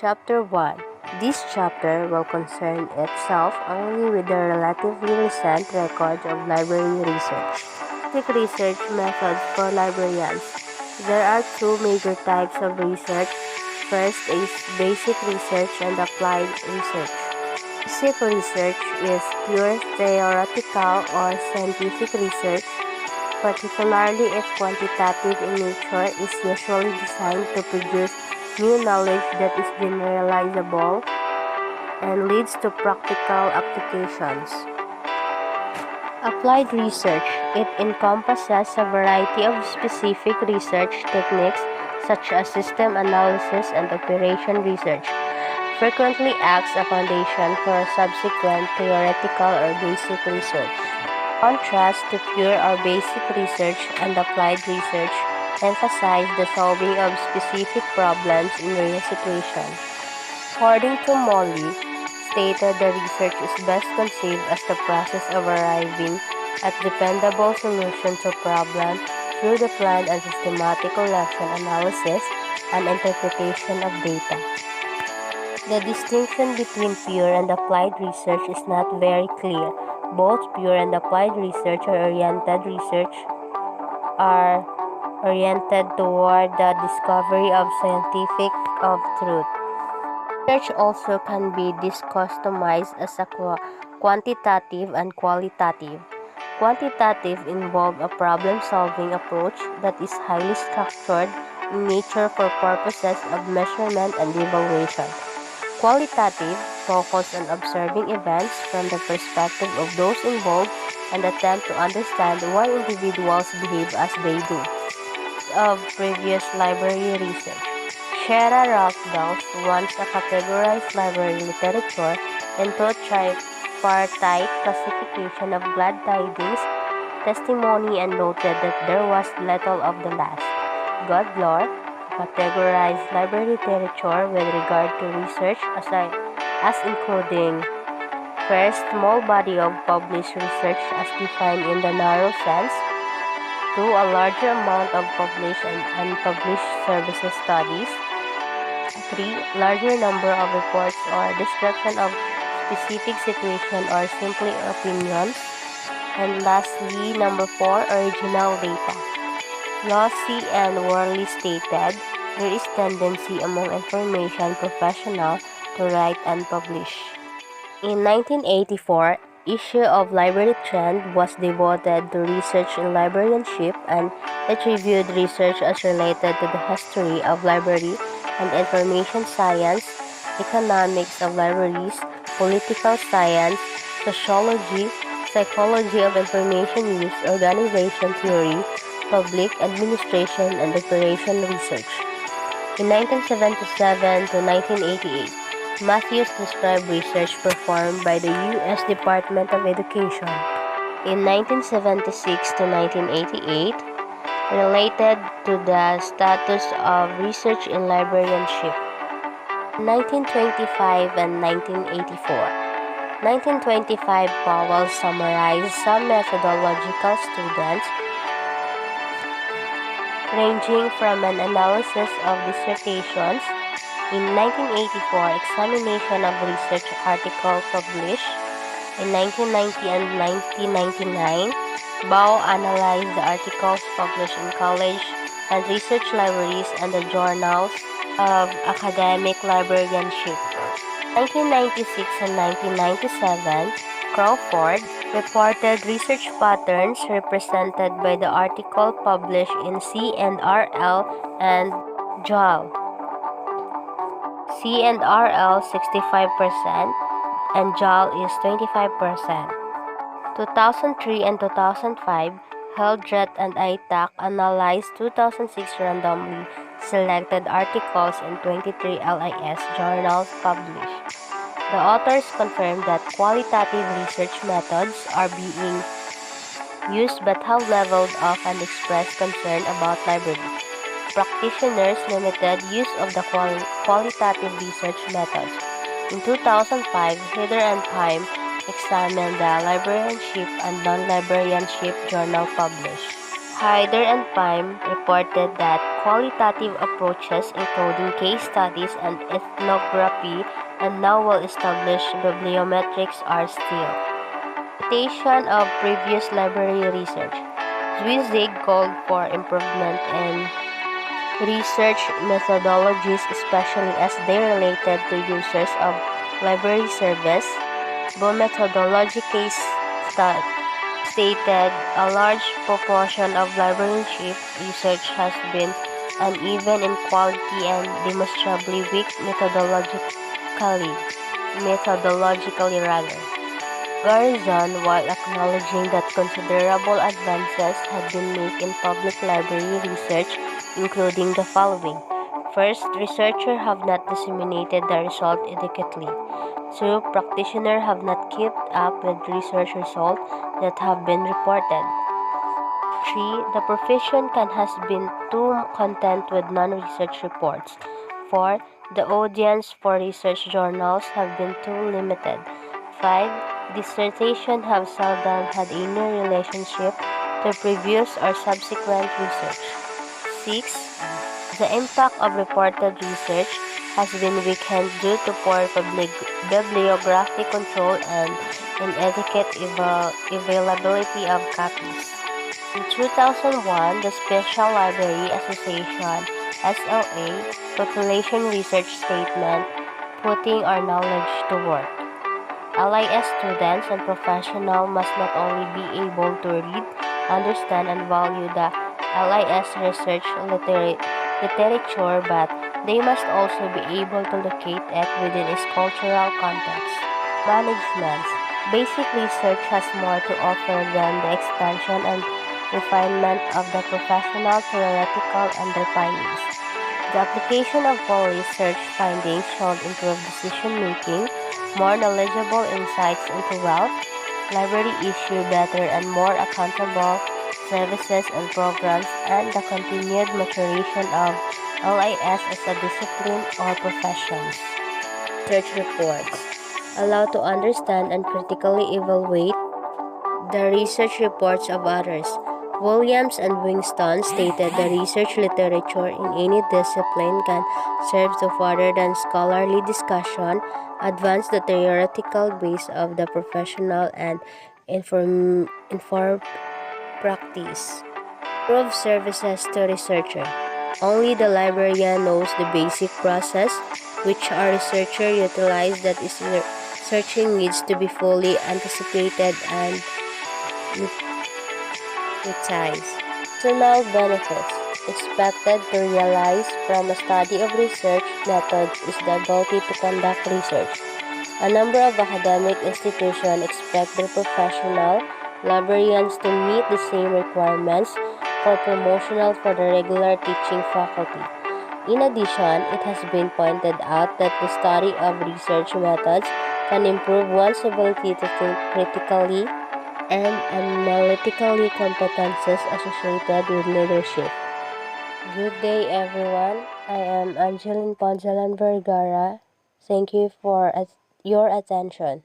Chapter 1. This chapter will concern itself only with the relatively recent record of library research. Basic research methods for librarians. There are two major types of research. First is basic research and applied research. Basic research is pure theoretical or scientific research, particularly if quantitative in nature, is usually designed to produce new knowledge that is generalizable and leads to practical applications. Applied research. It encompasses a variety of specific research techniques such as system analysis and operation research. Frequently acts a foundation for subsequent theoretical or basic research. Contrast to pure or basic research and applied research emphasize the solving of specific problems in real situations. According to Molly, stated the research is best conceived as the process of arriving at dependable solutions to problems through the planned and systematic collection, analysis, and interpretation of data. The distinction between pure and applied research is not very clear. Both pure and applied research are oriented toward the discovery of scientific of truth. Research also can be dichotomized as a quantitative and qualitative. Quantitative involves a problem-solving approach that is highly structured in nature for purposes of measurement and evaluation. Qualitative focus on observing events from the perspective of those involved and attempt to understand why individuals behave as they do. Of previous library research. Shera Ralph once categorized library literature into a tripartite classification of glad tidings, testimony, and noted that there was little of the last. Godlor categorized library literature with regard to research as including first, small body of published research as defined in the narrow sense; two, a larger amount of published and unpublished services studies; three, larger number of reports or description of specific situation or simply opinions; and lastly, number four, original data. Lossy and Worley stated, there is tendency among information professionals to write and publish. In 1984, issue of Library Trend was devoted to research in librarianship, and it reviewed research as related to the history of library and information science, economics of libraries, political science, sociology, psychology of information use, organization theory, public administration, and operation research. In 1977 to 1988, Matthews described research performed by the U.S. Department of Education. In 1976 to 1988, related to the status of research in librarianship. 1925 and 1984. 1925, Powell summarized some methodological students ranging from an analysis of dissertations. In 1984, examination of research articles published. In 1990 and 1999, Bow analyzed the articles published in college and research libraries and the journals of academic librarianship. 1996 and 1997, Crawford reported research patterns represented by the article published in C&RL and JAL. C&RL 65% and JAL is 25%. 2003 and 2005, Hildreth and Aitak analyzed 2006 randomly selected articles in 23 LIS journals published. The authors confirmed that qualitative research methods are being used but have leveled off and expressed concern about library practitioners' limited use of the qualitative research methods. In 2005, Heather and Pym examined the librarianship and non-librarianship journal published. Hyder and Pym reported that qualitative approaches, including case studies and ethnography and now well-established bibliometrics, are still imitation of previous library research. Zwizig called for improvement in research methodologies, especially as they related to users of library service. The methodology case stated a large proportion of library-ship research has been uneven in quality and demonstrably weak methodologically rather. Garrison, while acknowledging that considerable advances had been made in public library research, including the following. First, researchers have not disseminated the result adequately. Two, practitioners have not kept up with research results that have been reported. 3. The profession has been too content with non-research reports. 4. The audience for research journals have been too limited. 5. Dissertations have seldom had any relationship to previous or subsequent research. 6. The impact of reported research has been weakened due to poor bibliographic control and inadequate availability of copies. In 2001, the Special Library Association (SLA) Population Research Statement, Putting Our Knowledge to Work. LIS students and professionals must not only be able to read, understand, and value the LIS research literature, but they must also be able to locate it within its cultural context. Management. Basic research has more to offer than the expansion and refinement of the professional theoretical underpinnings. The application of full research findings should improve decision-making, more knowledgeable insights into wealth, library issue better and more accountable services and programs, and the continued maturation of LIS as a discipline or professions. Research reports allow to understand and critically evaluate the research reports of others. Williams and Winston stated the research literature in any discipline can serve to further than scholarly discussion, advance the theoretical base of the professional, and inform practice. Improve services to researcher. Only the librarian knows the basic process which our researcher utilize, that is searching needs to be fully anticipated and utilized. Personal benefits expected to realize from a study of research methods is the ability to conduct research. A number of academic institutions expect their professional librarians to meet the same requirements for promotional for the regular teaching faculty. In addition, it has been pointed out that the study of research methods can improve one's ability to think critically and analytically, competences associated with leadership. Good day, everyone. I am Angeline Ponzalan Vergara. Thank you for your attention.